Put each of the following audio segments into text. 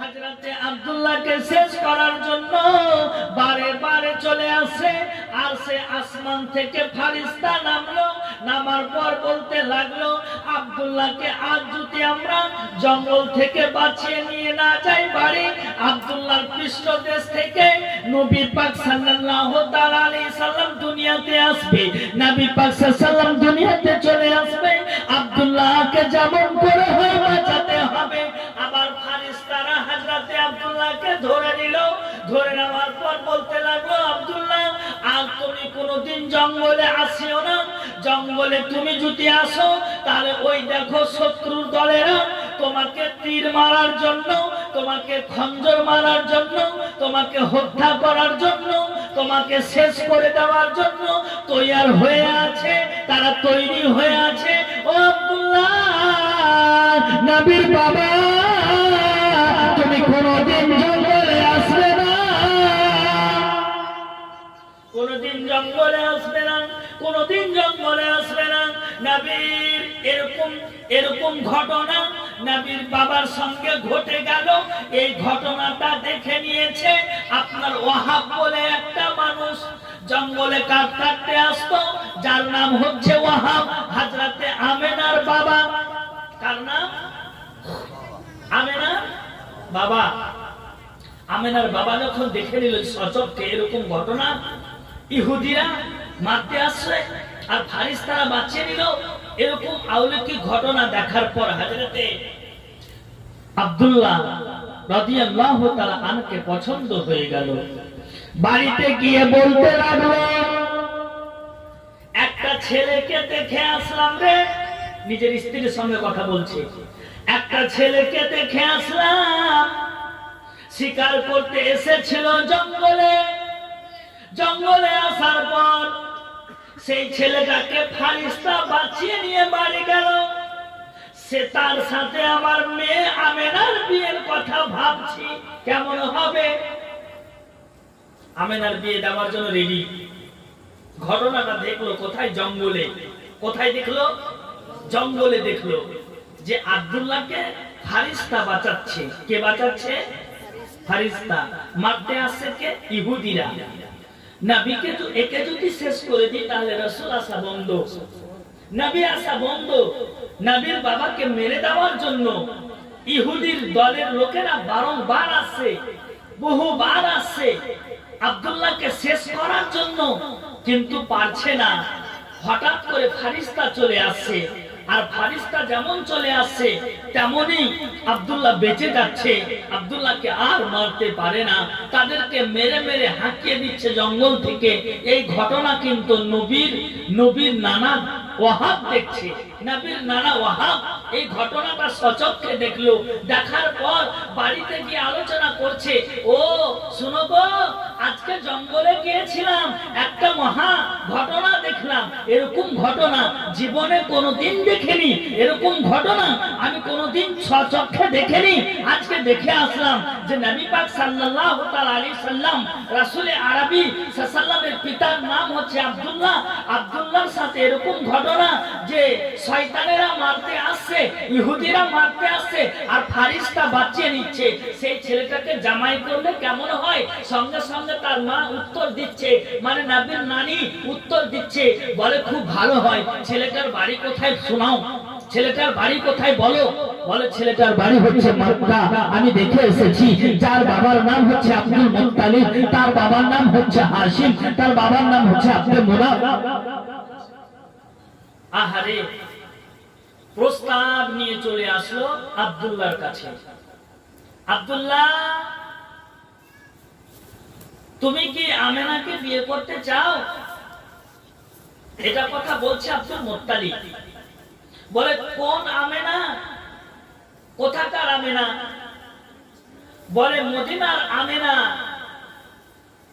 হযরতে আব্দুল্লাহকে শেষ করার জন্য বারে বারে চলে আসে। আর সে আসমান থেকে ফেরেশতা নামলো, নামার পর বলতে লাগলো, আব্দুল্লাহকে আজ যদি আমরা জঙ্গল থেকে বাঁচিয়ে নিয়ে না যাই বাড়ি, আব্দুল্লাহর পৃষ্ঠদেশ থেকে নবী পাক সাল্লাল্লাহু তাআলা আলাইহি সাল্লাম দুনিয়াতে আসবে, নবী পাক সাল্লাল্লাহু দুনিয়াতে চলে আসবে। আব্দুল্লাহকে যেমন করে হয় বাঁচাতে হবে। আবার ফেরেশতারা হযরতে আব্দুল্লাহকে ধরে নিল। ধরে নেওয়ার পর বলতে লাগলো, আব্দুল্লাহ আর তুমি কোনোদিন জঙ্গলে আসিও না। জঙ্গলে তুমি যদি আসো তাহলে ওই দেখো শত্রুর দলেরা তোমাকে তীর মারার জন্য, তোমাকে খঞ্জর মারার জন্য, তোমাকে হত্যা করার জন্য, তোমাকে শেষ করে দেওয়ার জন্য তৈয়ার হয়ে আছে, তারা তৈরি হয়ে আছে। ও আব্দুল্লাহ, নবীর বাবা, তুমি কোনোদিন জঙ্গলে আসবে না, কোনোদিন জঙ্গলে আসবে না, কোনোদিন জঙ্গলে আসবে না। নবীর এরকম ঘটনা নবীর বাবার সঙ্গে ঘটে গেল। এই ঘটনাটা দেখে নিয়েছে আপনার ওয়াহাব বলে একটা মানুষ, জঙ্গলে কাঠ কাটতে আসতো, যার নাম হচ্ছে ওয়াহাব, হযরতে আমেনার বাবা। কার নাম? আমেনার বাবা। আমেনার বাবা যখন দেখে নিল সচক্ষে এরকম ঘটনা, ইহুদিরা মারতে আসছে আর ফেরেশতারা বাঁচিয়ে নিল, এরকম অলৌকিক ঘটনা দেখার পর হযরতে আব্দুল্লাহ রাদিয়াল্লাহু তাআলা আনকে পছন্দ হয়ে গেল। বাড়িতে গিয়ে বলতে লাগলো, একটা ছেলেকে দেখে আসলাম রে, নিজের স্ত্রীর সঙ্গে কথা বলছে, একটা ছেলেকে দেখে আসলাম, শিকার করতে এসেছিল জঙ্গলে। জঙ্গলে আসার পর সেই ছেলেটাকে ফেরেশতা বাঁচিয়ে নিয়ে বাড়ি গেল। সে তার সাথে আমার মেয়ে আমেনার বিয়ের কথা ভাবছি কেমন হবে। আমেনার বিয়ে দেওয়ার জন্য রেডি। ঘটনাটা দেখলো কোথায়? জঙ্গলে। কোথায় দেখলো? জঙ্গলে দেখলো যে আব্দুল্লাহকে ফেরেশতা বাঁচাচ্ছে। কে বাঁচাচ্ছে? ফেরেশতা। মারতে আসছে কে? ইহুদিরা। নবীকে তো একে যদি শেষ করে দিই তাহলে রাসূল আসা বন্ধ, নবী আসা বন্ধ। নবীর বাবাকে মেরে দেওয়ার জন্য ইহুদির দলের লোকেরা বারংবার আসছে, বহুবার আসছে আব্দুল্লাহকে শেষ করার জন্য, কিন্তু পারছে না। হঠাৎ করে ফেরেশতা চলে আসছে, আর ফেরেশতা যেমন চলে আসছে তেমনই আব্দুল্লাহ বেঁচে যাচ্ছে। আব্দুল্লাহকে আর মারতে পারে না, তাদেরকে মেরে মেরে হাঁকিয়ে দিচ্ছে জঙ্গল থেকে। এই ঘটনা কিন্তু নবীর নানা ওয়াহাব দেখছে। নবীর নানা ওয়াহাব এই ঘটনাটা সচক্ষে দেখলো। দেখার পর বাড়িতে গিয়ে আলোচনা করছে, ও শুনো গো, আজকে জঙ্গলে গিয়েছিলাম, একটা মহা ঘটনা দেখলাম। এরকম ঘটনা জীবনে কোনোদিন দেখিনি, এরকম ঘটনা আমি কোনোদিন সচক্ষে দেখিনি। আজকে দেখে আসলাম যে নবী পাক সাল্লাল্লাহু তাআলা আলাইহি সাল্লাম, রাসূল আরবি সাল্লামের পিতার নাম হচ্ছে আব্দুল্লাহ। আব্দুল্লাহর সাথে এরকম ঘটনা যে শয়তানেরা মারতে আসছে, ইহুদিরা মারতে আসছে, আর ফেরেশতা বাঁচিয়ে নিচ্ছে। সেই ছেলেটাকে জামাই করলে কেমন হয়? সঙ্গে সঙ্গে তার মা উত্তর দিচ্ছে, মানে নবীর নানি উত্তর দিচ্ছে, বলে খুব ভালো হয়। ছেলেটার বাড়ি কোথায় শোনাও, ছেলেটার বাড়ি কোথায় বলো। বলে ছেলেটার বাড়ি হচ্ছে মক্কা, আমি দেখে এসেছি। যার বাবার নাম হচ্ছে আব্দুল মুত্তালিব, তার বাবার নাম হচ্ছে হাশিম, তার বাবার নাম হচ্ছে আব্দুল মুনাফ। আহারে, প্রস্তাব নিয়ে চলে আসলো আব্দুল্লাহর কাছে। আব্দুল্লাহ, তুমি কি আমেনাকে বিয়ে করতে চাও? এটা কথা বলছে আব্দুল মুত্তালিব। বলে কোন আমেনা? কোথাকার আমেনা? বলে মদিনার আমেনা,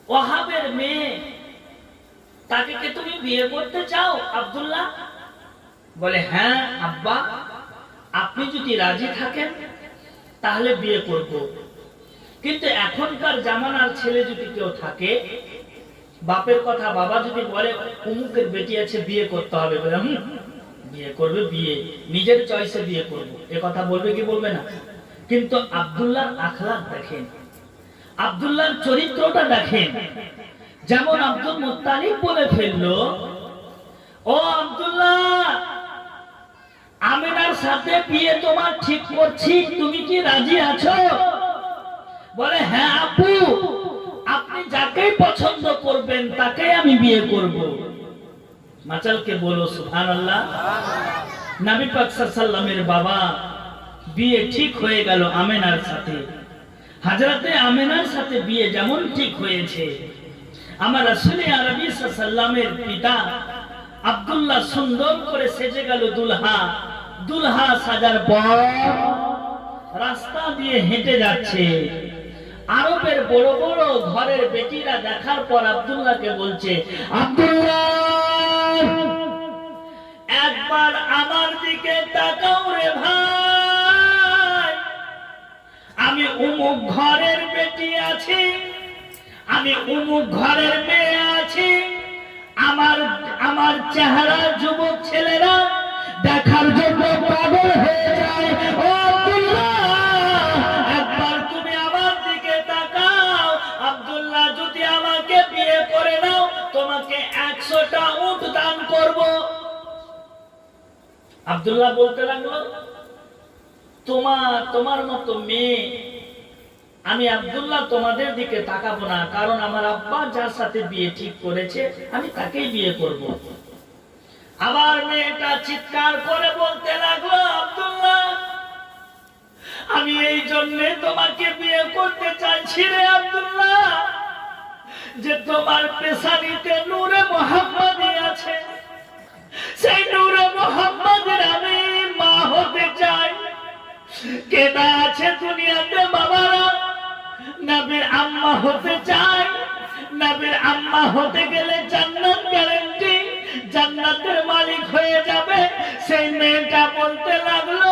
ওয়াহাবের মেয়ে। তাকে কি তুমি বিয়ে করতে চাও আব্দুল্লাহ? বলে হ্যাঁ আব্বা, আপনি যদি রাজি থাকেন তাহলে বিয়ে করব। কিন্তু এখনকার জামানার ছেলে যদি কেউ থাকে, বাপের কথা বাবা যদি বলে অমুকের বেটি আছে বিয়ে করতে হবে, বলে বিয়ে করবে, বিয়ে নিজের চয়েসে বিয়ে করবো, এ কথা বলবে কি বলবে না? কিন্তু আব্দুল্লাহর আখলাক দেখেন, আব্দুল্লাহর চরিত্রটা দেখেন। যেমন আব্দুল মুত্তালিব বলে ফেললো, ও আব্দুল্লাহ, আমিনার সাথে বিয়ে তোমার ঠিক করছি, তুমি কি রাজি আছো? বলে হ্যাঁ আপু, আপনি যাকেই পছন্দ করবেন তাকেই আমি বিয়ে করব। মাচালকে বলো সুবহানাল্লাহ। নবী পাক সাল্লাল্লাহু আলাইহি ওয়াসাল্লামের বাবা বিয়ে ঠিক হয়ে গেল আমেনার সাথে। হযরতে আমেনার সাথে বিয়ে যেমন ঠিক হয়েছে, আমার রাসূল আরবী সাল্লাল্লাহু আলাইহি ওয়াসাল্লামের পিতা আব্দুল্লাহ সুন্দর করে সেজে গেল দুলহা। দুলহা সাজার পর রাস্তা দিয়ে হেঁটে যাচ্ছে। আরবের বড় বড় ঘরের বেটিরা দেখার পর আব্দুল্লাহকে বলছে, আব্দুল্লাহ, একবার আমার দিকে তাকাও রে ভাই, আমি অমুক ঘরের বেটি আছি, আমি অমুক ঘরের মেয়ে আছি, আমার চেহারা যুবক ছেলেরা দেখার জন্য পাগল হয়ে যায়। ও আব্দুল্লাহ, একবার তুমি আমার দিকে তাকাও। আব্দুল্লাহ, যদি আমাকে বিয়ে করে নাও তোমাকে 100টা উট দান করব। আব্দুল্লাহ বলতে লাগলো, তোমার মতো মেয়ে আমি আব্দুল্লাহ তোমাদের দিকে তাকাবো না, কারণ আমার আব্বা যার সাথে বিয়ে ঠিক করেছে আমি তাকেই বিয়ে করব। আবার মেয়েটা চিৎকার করে বলতে লাগলো, আব্দুল্লাহ, আমি এই জন্য তোমাকে বিয়ে করতে চাইছি রে আব্দুল্লাহ, যে তোমার পেশানিতে নূরে মুহাম্মাদি আছে, সেই নূরে মুহাম্মাদের আমি মা হতে চাই। কেনা আছে দুনিয়াতে বাবারা নবীর আম্মা হতে চায়। নবীর আম্মা হতে গেলে জান্নাত গ্যারান্টি, জান্নাতের মালিক হয়ে যাবে। সেই মেয়েটা বলতে লাগলো,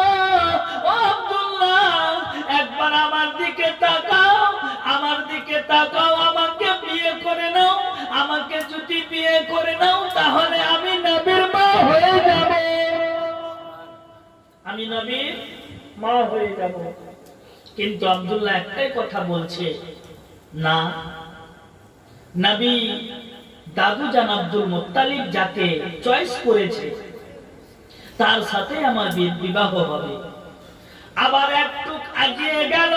ও আব্দুল্লাহ, একবার আমার দিকে তাকাও, আমার দিকে তাকাও, আমাকে বিয়ে করে নাও। আমাকে যদি বিয়ে করে নাও তাহলে আমি নবীর মা হয়ে যাব, আমি নবীর মা হয়ে যাব। কিন্তু আব্দুল্লাহ একটাই কথা বলছে, না, নবী দাদু জান আব্দুল মুত্তালিব যাকে চয়েস করেছে তার সাথে আমার বিবাহ হবে। আবার একটু এগিয়ে গেল,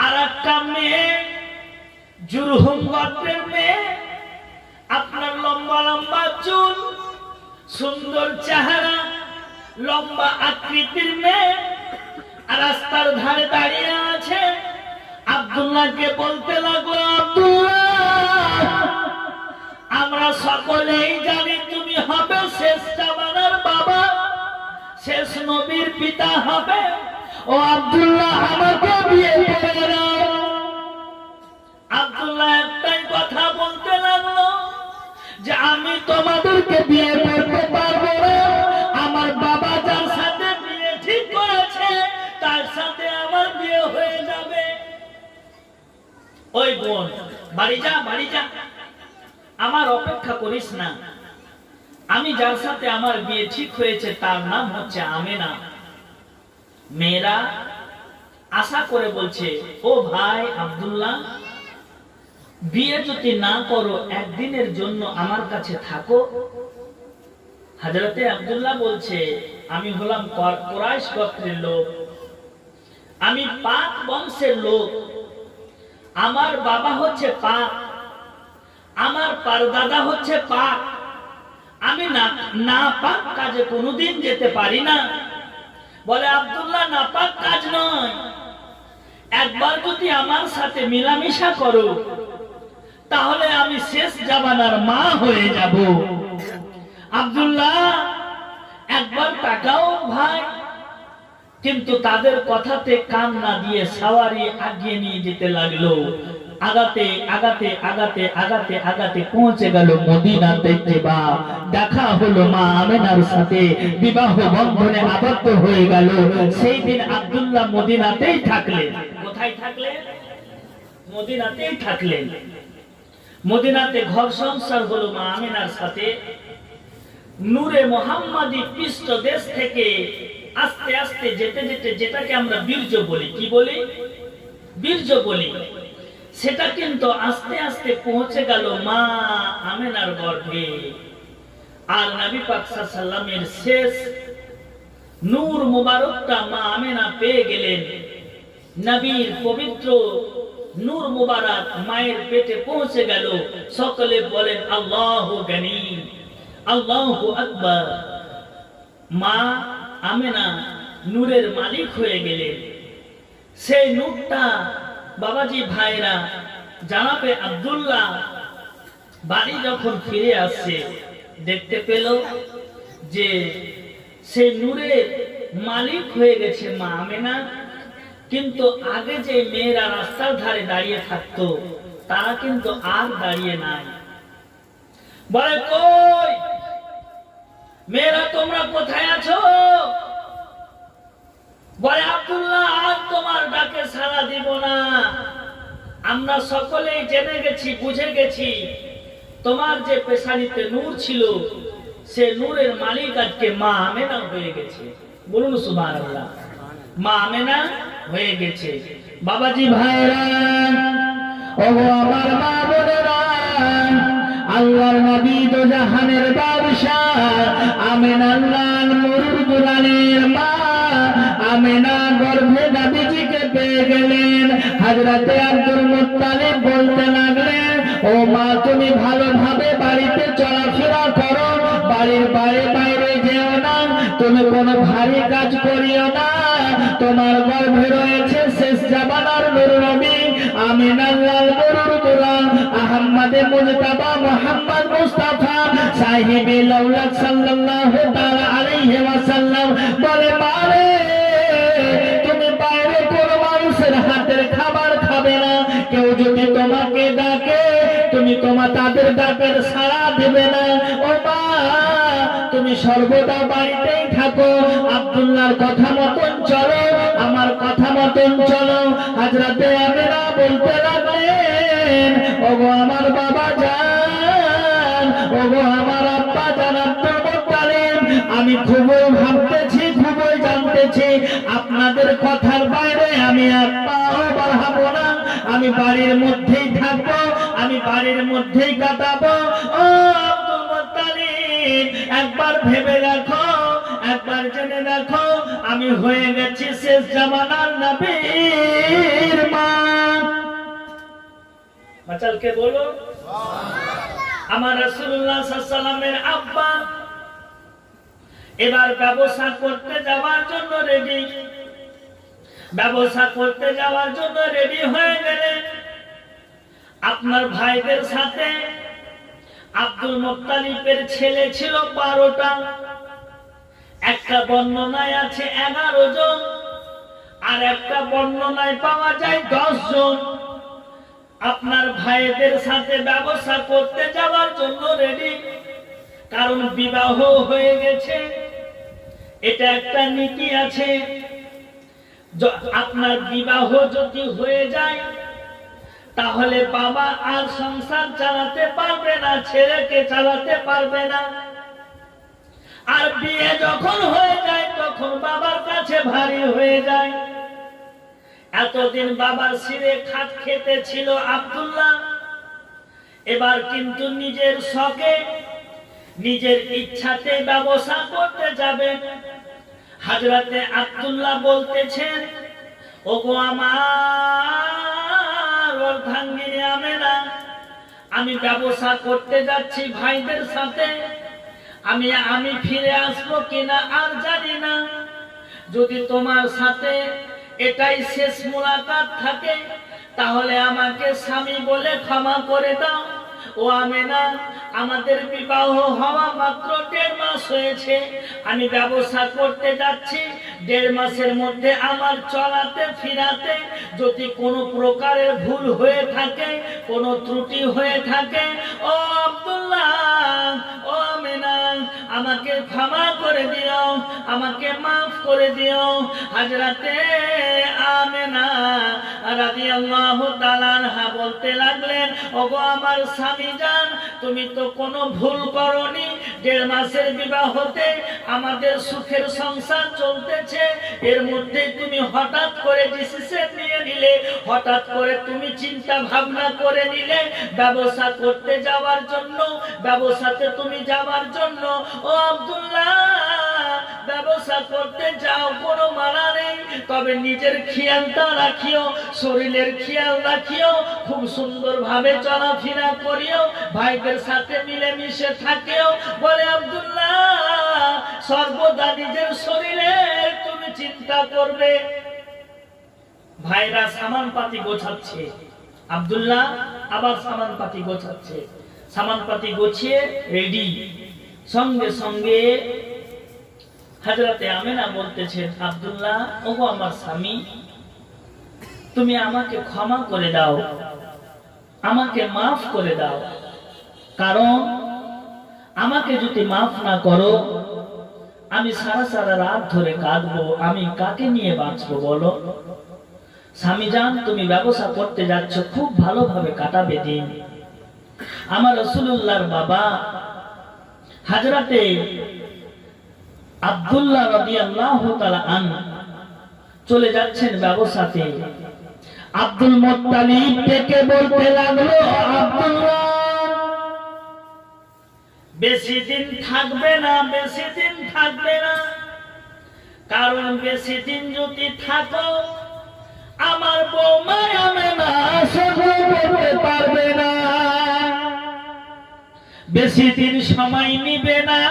আর একটা মেয়ে, জুরহুম গোত্রের মেয়ে, আপনার লম্বা লম্বা চুল, সুন্দর চেহারা, লম্বা আকৃতির মেয়ে, রাস্তার ধারে দাঁড়িয়ে আছে। আব্দুল্লাহকে বলতে লাগলো, আব্দুল্লাহ, আমরা সকলেই জানি তুমি হবে শেষ জামানার বাবা, শেষ নবীর পিতা হবে। ও আব্দুল্লাহ, আমাকে বিয়ে করে দাও। আব্দুল্লাহ একটাই কথা বলতে লাগলো, যে আমি তোমাদেরকে বিয়ে করতে পারবো না, আমার বাবা যার সাথে বিয়ে ঠিক করেছে তার সাথে আমার বিয়ে হয়ে যাবে। ওই বোন, বাড়ি যা, বাড়ি যা, আমার অপেক্ষা করিস না। আমি যার সাথে আমার বিয়ে ঠিক হয়েছে তার নাম হচ্ছে আমেনা। মেয়েরা আশা করে বলছে, ও ভাই আব্দুল্লাহ, বিয়ে যদি না করো একদিনের জন্য আমার কাছে থাকো। হযরতে আব্দুল্লাহ বলছে, আমি হলাম কুরাইশ গোত্রের লোক, আমি পাক বংশের লোক, আমার বাবা হচ্ছে পাক, আমার পরদাদা হচ্ছে পাক, আমি না পাক কাজে কোনোদিন যেতে পারি না। বলে আব্দুল্লাহ, না পাক কাজ নয়, একবার যদি আমার সাথে মিলামিশা করো তাহলে আমি শেষ জামানার মা হয়ে যাব। আব্দুল্লাহ, একবার তাকাও ভাই। কিন্তু তাদের কথাতে কান না দিয়ে সাওয়ারি আগিয়ে নিয়ে যেতে লাগলো। আগাতে আগাতে আগাতে আগাতে আগাতে পৌঁছে গেল মদিনাতে। দেখা হলো মা আমেনার সাথে, বিবাহ বন্ধনে আবদ্ধ হয়ে গেল। সেই দিন আব্দুল্লাহ মদিনাতেই থাকলেন। কোথায় থাকলেন? মদিনাতেই থাকলেন। মদিনাতে ঘর সংসার হলো মা আমেনার সাথে। নূরে মোহাম্মদী পৃষ্ঠ দেশ থেকে আস্তে আস্তে যেতে যেতে, যেটাকে আমরা বীর্য বলি, কি বলি? বীর্য বলি, সেটা কিন্তু আস্তে আস্তে পৌঁছে গেল মা আমেনার গর্ভে। আর নবী পাক সাল্লাল্লাহু আলাইহি ওয়াসাল্লামের শেষ নূর মুবারকটা মা আমেনা পেয়ে গেলেন। নবীর পবিত্র নূর মুবারক মায়ের পেটে পৌঁছে গেল। সকলে বলেন আল্লাহু গনি, আল্লাহু আকবার। মা আমেনা নূরের মালিক হয়ে গেলেন। সেই নূরটা বাবাজি ভাইরা, জানাবে আব্দুল্লাহ বাড়ি যখন ফিরে আসছে, দেখতে পেল যে সেই নূরের মালিক হয়ে গেছে মা আমেনা। কিন্তু আগে যে মেয়েরা রাস্তার ধারে দাঁড়িয়ে থাকতো, তারা কিন্তু আর দাঁড়িয়ে নাই। বলে, কই মেয়েরা, তোমরা কোথায় আছো? বলে, আব্দুল্লাহ আর তোমার ডাকে সাড়া দিব না। আমরা সকলেই জেনে গেছি, বুঝে গেছি, তোমার যে পেশানিতে নূর ছিল, সে নূরের মালিক আজকে মা আমেনা হয়ে গেছে। বলুন সুবহানাল্লাহ। মা আমেনা হয়ে গেছে। বাবাজি ভাইরা, ওগো আমার মা বোনেরা, আল্লাহর নবী দো জাহানের বাদশাহ আমেনা, আল্লাহর নূর দুলালের মা আমেনা গর্ভে নবীজিকে পেয়ে গেলেন। হযরতে আব্দুল মুত্তালিব বলতে লাগলেন, ও মা, তুমি ভালোভাবে বাড়িতে চলাফেরা করো, বাড়ির বাইরে যেও না, তুমি কোনো ভারী কাজ করিও না। তোমার গর্ভে রয়েছে শেষ জামানার নূর নবী আমিনা, আল্লাহর নূর দুলাল আহমদে মুজতাবা মুহাম্মদ মুস্তাফা সাহিবে লাউলাক সাল্লাল্লাহু তাআলা আলাইহি ওয়াসাল্লাম। বলে, মারে, তুমি বাইরে কোনো মানুষের হাতের খাবার খাবে না। কেউ যদি তোমাকে ডাকে, তুমি তাদের ডাকের সাড়া দেবে না। ও মা, তুমি সর্বদা বাড়িতেই থাকো। আব্দুল্লাহর কথা মতন চলো, আমার কথা মতন চলো। হযরতে আমেনা বলতে লাগলেন, ওগো আমার বাবা জান, ওগো আমার আব্বা জান আব্দুল মুত্তালিব, আমি খুবই ভাবতেছি, খুবই জানতেছি, আপনাদের কথার বাইরে আমি এক পাও বাড়াবো না। আমি বাড়ির মধ্যেই থাকবো, আমি বাড়ির মধ্যেই কাটাবো। ও আব্দুল মুত্তালিব, একবার ভেবে দেখো, একবার জেনে দেখো, আমি হয়ে গেছি শেষ জামানার নবীর মা। বাচালকে বলো, আমার রাসূলুল্লাহ সাল্লাল্লাহু আলাইহি ওয়াসাল্লামের আব্বা এবার ব্যবসা করতে যাওয়ার জন্য রেডি, ব্যবসা করতে যাওয়ার জন্য রেডি হয়ে গেলেন। আপনার ভাইদের সাথে আব্দুল মুত্তালিবের ছেলে ছিল 12টা, একটা বর্ণনায় আছে 11 জন, আর একটা বর্ণনায় পাওয়া যায় 10 জন। আপনার ভাইদের সাথে ব্যবসা করতে যাওয়ার জন্য রেডি, কারণ বিবাহ হয়ে গেছে। এটা একটা নীতি আছে, আপনার বিবাহ যদি হয়ে যায়, তাহলে বাবা আর সংসার চালাতে পারবে না, ছেলেকে চালাতে পারবে না। আর বিয়ে যখন হয়ে যায়, তখন বাবার কাছে ভারী হয়ে যায়। এতদিন বাবার শিরে খাট খেতে ছিল আব্দুল্লাহ, এবার কিন্তু নিজের শখে, নিজের ইচ্ছাতে ব্যবসা করতে যাবেন। হযরতে আব্দুল্লাহ বলতেছেন, ওগো আমার অর্ধাঙ্গিনী আমেনা, আমি ব্যবসা করতে যাচ্ছি ভাইদের সাথে, আমি ফিরে আসবো কিনা আর জানি না। যদি তোমার সাথে এটাই শেষ মুলাকাত থাকে, তাহলে আমাকে স্বামী বলে ক্ষমা করে দাও। ও আমেনা, আমাদের বিবাহ হওয়া মাত্র 1.5 মাস হয়েছে, আমি ব্যবসা করতে যাচ্ছি। 1.5 মাসের মধ্যে আমার চলাতে ফিরাতে যদি কোনো প্রকারের ভুল হয়ে থাকে, কোনো ত্রুটি হয়ে থাকে, ও আব্দুল্লাহ, ও আমেনা, আমাকে ক্ষমা করে দিও, আমাকে মাফ করে দিও। হযরতে আমেনা রাদিয়াল্লাহু তাআলা আনহা বলতে লাগলেন, ওগো আমার স্বামী জান, তুমি তো কোনো ভুল করনি, 1.5 মাসের বিবাহতে আমাদের সুখের সংসার চলতেছে, এর মধ্যে তুমি হঠাৎ করে ডিসিশন নিয়ে নিলে, হঠাৎ করে তুমি চিন্তা ভাবনা করে নিলে ব্যবসা করতে যাওয়ার জন্য, ব্যবসাতে তুমি যাওয়ার জন্য। ও আব্দুল্লাহ, ব্যবসা করতে যাও, কোনো মানা নেই, তবে নিজের খেয়ালটা রাখিও, শরীরের খেয়াল রাখিও, খুব সুন্দরভাবে চলাফেরা করিও, ভাইদের সাথে মিলেমিশে থাকিও। বলে আব্দুল্লাহ, সর্বদা নিজের শরীরে তুমি চিন্তা করবে। ভাইরা সামান পাতি গোছাচ্ছে, আব্দুল্লাহ আবার সামান পাতি গোছাচ্ছে, সামান পাতি গোছিয়ে রেডি। সঙ্গে সঙ্গে হযরতে আমিনা বলতেছেন, আব্দুল্লাহ, ওগো আমার স্বামী, তুমি আমাকে ক্ষমা করে দাও, আমাকে মাফ করে দাও, কারণ আমাকে যদি মাফ না করো আমি সারা সারা রাত ধরে কাঁদবো, আমি কাকে নিয়ে বাঁচবো বলো? স্বামী জান, তুমি ব্যবসা করতে যাচ্ছ, খুব ভালোভাবে কাটাবে দিন। আমার রাসূলুল্লাহর বাবা হযরতে আব্দুল্লাহ রাদিয়াল্লাহু তাআলা আনহু চলে যাচ্ছেন ব্যবসাতে। আব্দুল মুত্তালিব ডেকে বলতে লাগলো, আব্দুল্লাহ বেশি দিন থাকবে না, বেশি দিন থাকবে না, কারণ বেশি দিন যদি থাকো আমার বৌমা আমেনা সহ্য করতে পারবে না, বেশি দিন সময় নিবে না,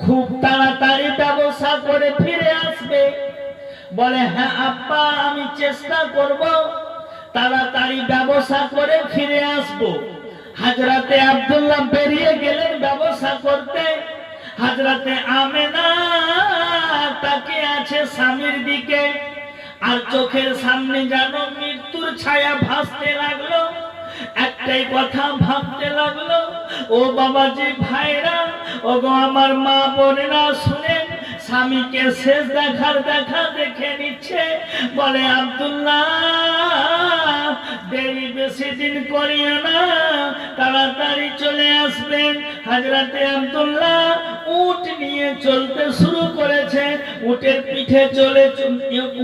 খুব তাড়াতাড়ি ব্যবসা করে ফিরে আসবে। বলে, হ্যাঁ আব্বা, আমি চেষ্টা করব, তাড়াতাড়ি ব্যবসা করে ফিরে আসব। হযরতে আব্দুল্লাহ বেরিয়ে গেলেন ব্যবসা করতে। হযরতে আমেনা তাকিয়ে আছে স্বামীর দিকে, আর চোখের সামনে যেন মৃত্যুর ছায়া ভাসতে লাগলো। একটাই কথা ভাবতে লাগলো, ও বাবাজি, ভাইরা, ওগো আমার মা বোনেরা, শুনেন, স্বামীকে শেষ দেখার দেখা দেখে নিচ্ছে। বলে, আব্দুল্লাহ দেরি বেশি দিন করিও না, তাড়াতাড়ি চলে আসবেন। হযরতে আব্দুল্লাহ উট নিয়ে চলতে শুরু করেছে, উটের পিঠে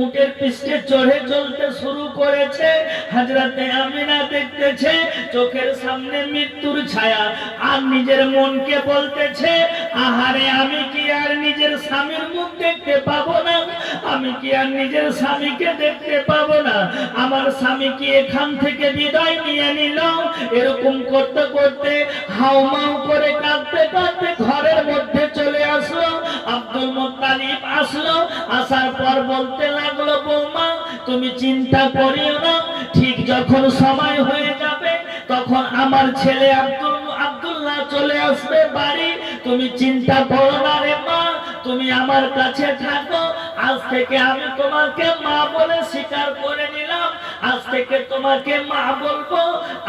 উটের পিঠে চড়ে চলতে শুরু করেছে। হযরতে আমিনা দেখতেছে চোখের সামনে মৃত্যুর ছায়া, আর নিজের মনকে বলতেছে, আহারে, আমি কি আর নিজের স্বামীর মুখ দেখতে পাবো না? আমি কি আর নিজের স্বামীকে দেখতে পাবো না? আমার স্বামী কি এখান থেকে বিদায় নিয়ে নিল? এরকম করতে করতে হাউমাউ করে কাঁদতে কাঁদতে ঘরের মধ্যে চলে আসলো। আব্দুল মুত্তালিব আসলো, আসার পর বলতে লাগলো, বৌমা তুমি চিন্তা করিও না, ঠিক যখন সময় হয়ে যাবে তখন আমার ছেলে আব্দুল্লাহ চলে আসবে বাড়ি, তুমি চিন্তা করো না রে মা, তুমি আমার কাছে থাকো। আজ থেকে আমি তোমাকে মা বলে স্বীকার করে নিলাম, আজ থেকে তোমাকে মা বলবো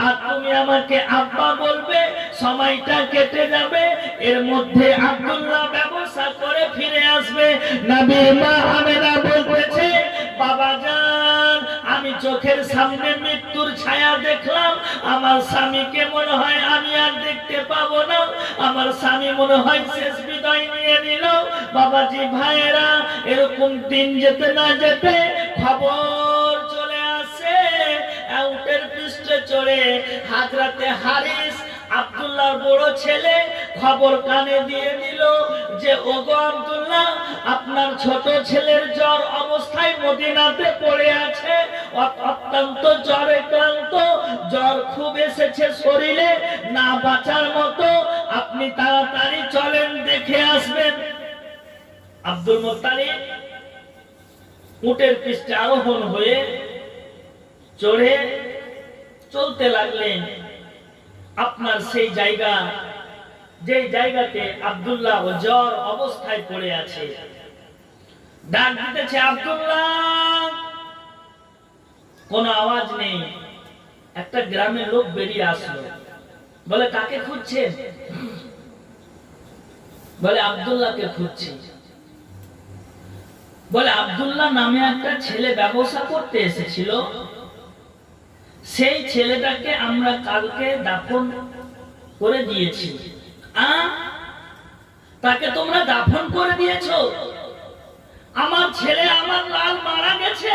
আর তুমি আমাকে আব্বা বলবে। সময়টা কেটে যাবে, এর মধ্যে আব্দুল্লাহ ব্যবসা করে ফিরে আসবে। নবী মা আমেনা বলতেছে, বাবা জান, আমি চোখের সামনে মৃত্যুর ছায়া দেখলাম, আমার স্বামীকে মনে হয় আমি আর দেখতে পাবো না, আমার স্বামী মনে হয় শেষ বিদায় নিয়ে নিল। বাবাজি, ভাইয়েরা, এরকম দিন যেতে না যেতে খবর চলে আসে, উটের পৃষ্ঠে চড়ে হযরতে হারিস, আব্দুল্লাহর বড় ছেলে, খবর কানে দিয়ে দিল যে, ওগো আব্দুল্লাহ, আপনার ছোট ছেলের জ্বর অবস্থায় মদিনাতে পড়ে আছে, অত্যন্ত জ্বরে ক্লান্ত, জ্বর খুব এসেছে শরীরে, না বাঁচার মতো, আপনি তাড়াতাড়ি চলেন, দেখে আসবেন। আব্দুল মুত্তালিব উটের পৃষ্ঠে আরোহণ হয়ে চড়ে চলতে লাগলেন আপনার সেই জায়গা, যে জায়গাতে আব্দুল্লাহ জ্বর অবস্থায় পড়ে আছে। ডাক দিতেছে, আব্দুল্লাহ, কোনো আওয়াজ নেই। একটা গ্রামের লোক বেরিয়ে আসলো, বলে, কাকে খুঁজছেন? বলে, আব্দুল্লাহকে খুঁজছি। বলে, আব্দুল্লাহ নামে একটা ছেলে ব্যবসা করতে এসেছিল, সেই ছেলেটাকে আমরা কালকে দাফন করে দিয়েছি। তাকে তোমরা দাফন করে দিয়েছো। আমার ছেলে আমার লাল মারা গেছে,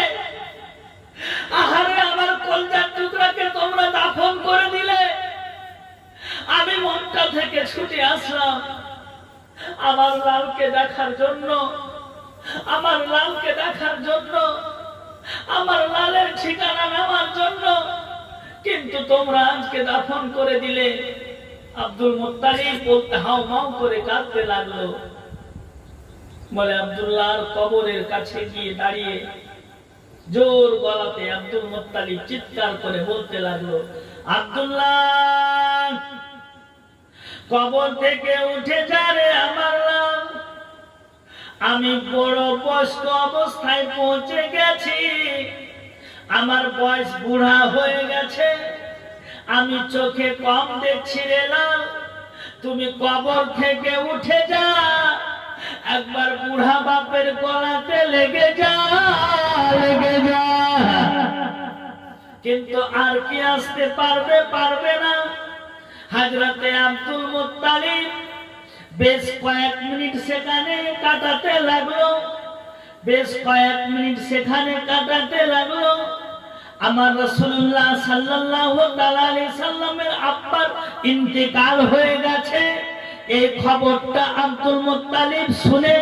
আহারে আমার কলজার টুকরাকে তোমরা দাফন করে দিলে। আমি মক্কা থেকে ছুটে আসলাম আমার লালকে দেখার জন্য, আমার লালকে দেখার জন্য, আমার লালের ঠিকানা নেওয়ার জন্য, কিন্তু তোমরা আজকে দাফন করে দিলে। আব্দুল মুত্তালিব বলতে হাউ মাউ করে কাঁদতে লাগলো। বলে আব্দুল্লাহর কবরের কাছে গিয়ে দাঁড়িয়ে জোর গলাতে আব্দুল মুত্তালিব চিৎকার করে বলতে লাগলো, আব্দুল্লাহ কবর থেকে উঠে যা রে আমার লাল। আমি বড় বয়স্ক অবস্থায় পৌঁছে গেছি, আমার বয়স বুড়া হয়ে গেছে, আমি চোখে কম দেখছি রে লাল। তুমি কবর থেকে উঠে যা, একবার বুড়া বাপের গলাতে লেগে যা, লেগে যা। কিন্তু আর কি আসতে পারবে? পারবে না। হযরতে আব্দুল মুত্তালিব বেশ কয়েক মিনিট সেখানে কাটাতে লাগলো, বেশ কয়েক মিনিট সেখানে কাটাতে লাগলো। আমার রাসূলুল্লাহ সাল্লাল্লাহু আলাইহি সাল্লামের আব্বার ইন্তেকাল হয়ে গেছে, এই খবরটা আব্দুল মুত্তালিব শুনে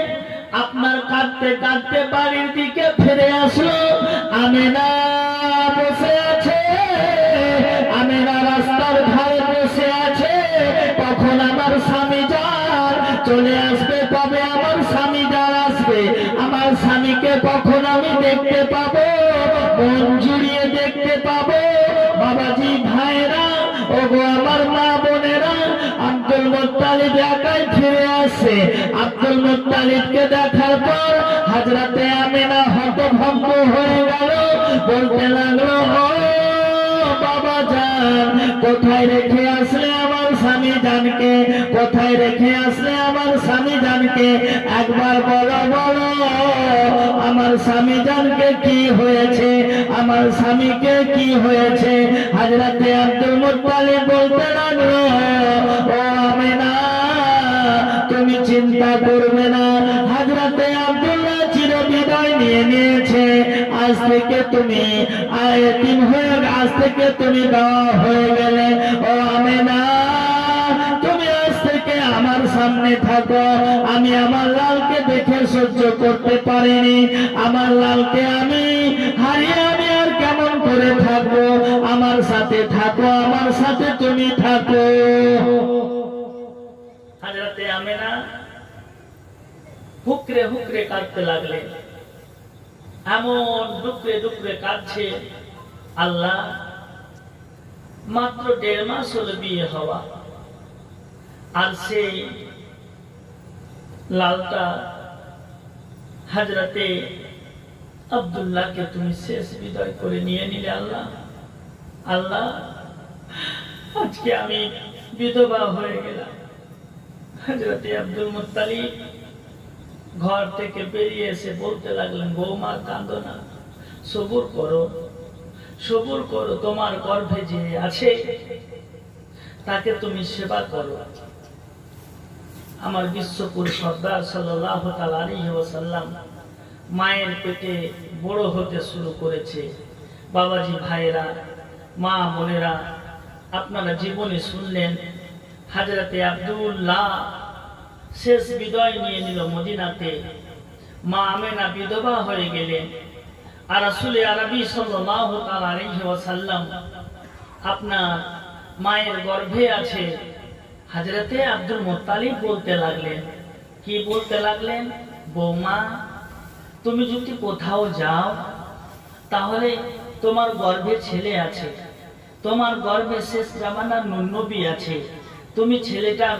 আপনার কাঁদতে কাঁদতে বাড়ির দিকে ফিরে আসলো। আমিনা বসে আছে, আমিনা রাস্তার ধারে বসে আছে। কখন আমার স্বামী যার চলে আসবে, কবে আমার স্বামী যার আসবে, আমার স্বামীকে কখন আমি দেখতে পাবো, মন জুড়িয়ে দেখতে পাবো। বাবাজি ভাইরা, ওগো আমার মা বোনেরা, আব্দুল মুত্তালিব একাই ফিরে আসে। আব্দুল মুত্তালিবকে দেখার পর হযরতে আমিনা হতভম্ব হয়ে গেল, বলতে লাগলো, ও বাবা জান, কোথায় রেখে আসলে আমার স্বামী জানকে, কোথায় রেখে আসলে আমার স্বামী জানকে, একবার বলো বলো আমার স্বামী জানকে কি হয়েছে, আমার স্বামীকে কি হয়েছে। হযরতে আব্দুল মুত্তালিব বলতে লাগলো, ও আমিনা তুমি চিন্তা করবে না, হযরতে আব্দুল্লাহ চিরবিদায় নিয়ে নিয়েছে। আজ থেকে তুমি এতিম হয়ে, আজ থেকে তুমি দেওয়া হয়ে গেলে। ও আমিনা তুমি আজ থেকে আমার সামনে থাকো। আমি আমার লালকে দেখে সহ্য করতে পারিনি, আমার লালকে আমি হারিয়ে আমি আর কেমন করে থাকবো। আমার সাথে থাকো, আমার সাথে তুমি থাকো। হযরতে আমিনা হুকরে হুকরে কাঁদতে লাগলেন, এমন ডুকরে ডুকরে কাঁদছে। আল্লাহ, মাত্র 1.5 মাস হলো বিয়ে হওয়া, আর সেই লালটা হযরতে আব্দুল্লাহকে তুমি শেষ বিদায় করে নিয়ে নিলে। আল্লাহ, আল্লাহ আজকে আমি বিধবা হয়ে গেলাম। হযরতে আব্দুল মুত্তালিব ঘর থেকে বেরিয়ে এসে বলতে লাগলেন, বৌমা কাঁদো না, সবুর করো, সবুর করো, তোমার গর্ভে যে আছে তাকে তুমি সেবা করো। আমার বিশ্বপুর সর্দার সাল্লাল্লাহু আলাইহি ওয়াসাল্লাম মায়ের পেটে বড় হতে শুরু করেছে। বাবাজি ভাইরা, মা বোনেরা, আপনারা জীবনে শুনলেন হযরতে আব্দুল্লাহ শেষ বিদায় নিয়ে নিল মদিনাতে। মা আমেনা বিধবা হয়ে গেলেন, আর রাসূল আরবি সাল্লাল্লাহু আলাইহি ওয়াসাল্লাম আপনার মায়ের গর্ভে আছে। হযরতে আব্দুল মুত্তালিব বলতে লাগলেন, কি বলতে লাগলেন? বৌমা, তুমি যদি কোথাও যাও তাহলে তোমার গর্ভে ছেলে আছে, তোমার গর্ভে শেষ জামানার নবী আছে, তুমি ছেলেটার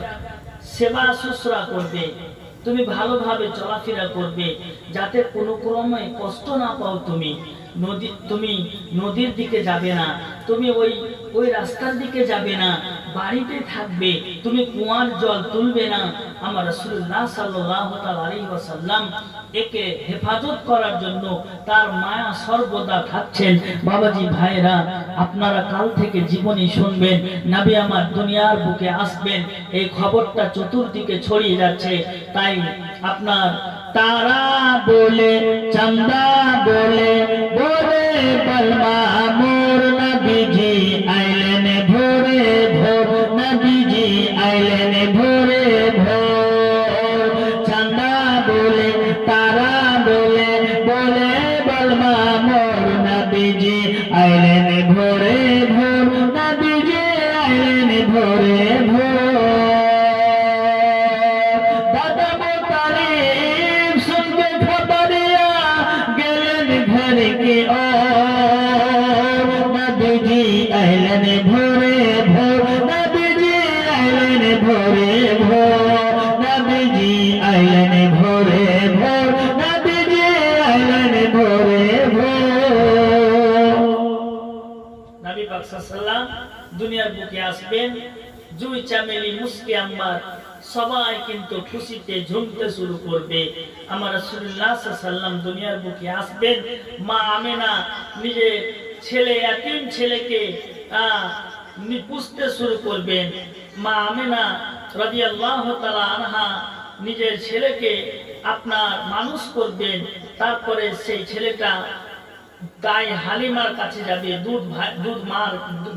সেবা শুশ্রূষা করবে, তুমি ভালোভাবে চলাফেরা করবে, যাতে কোনো ক্রমে কষ্ট না পাও তুমি। তুমি নদীর দিকে যাবে না, তুমি ওই রাস্তার দিকে যাবে না, বাড়িতে থাকবে, তুমি কুয়ার জল তুলবে না। আমার রাসূলুল্লাহ সাল্লাল্লাহু আলাইহি ওয়াসাল্লাম একে হেফাজত করার জন্য তার মায়া সর্বদা থাকছেন। বাবাজি ভাইরা, আপনারা কাল থেকে জীবনী শুনবেন, নবী আমার দুনিয়ার বুকে আসবেন, এই খবরটা চতুর্দিকে ছড়িয়ে যাচ্ছে। তাই আপনার তারা বলে, চাঁদা বলে, বলে বলমা মোর নবীজি আইলেন ভোরে ভোর, নবীজি আইলেন ভোরে ভোর। চাঁদা বলে, তারা বলে, বলে বলমা মোর নবীজি আইলেন ভোরে ভোর, নবীজি আইলেন ভোরে ভোর। नबीजी आइलन भोरे भोर, नबीजी आइलन भोरे भोर, नबीजी आइलन भोरे भोर, नबीजी आइलन भोरे भोर। नबी पाक साल्लाल्लाहु দুনিয়ার বুকে আসবেন, জুই চামেলি মুস্কি আম্বার সবাই কিন্তু খুশিতে ঝুমতে শুরু করবে। আমার রাসূলুল্লাহ সাল্লাল্লাহু আলাইহি ওয়াসাল্লাম দুনিয়ার বুকে আসবেন, মা আমেনা নিজের ছেলে ইয়াতীম ছেলেকে পুষতে শুরু করবেন। মা আমেনা রাদিয়াল্লাহু তাআলা আনহা নিজের ছেলেকে আপনার মানুষ করবেন। তারপরে সেই ছেলেটা তাই হালিমার কাছে যাবে,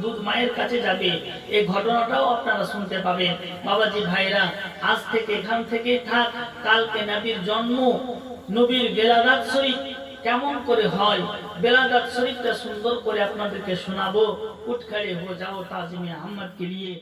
দুধ মায়ের কাছে যাবে। এই ঘটনাটাও আপনারা শুনতে পাবেন। বাবাজি ভাইরা, আজ থেকে এখান থেকেই থাক, কালকে নবীর জন্ম, নবীর বেলাদাত শরীফ কেমন করে হয়, বেলাদাত শরীফটা সুন্দর করে আপনাদেরকে শোনাবো। উঠ খড়ে হো যাও তাজিমে আহমদ কে লিয়ে।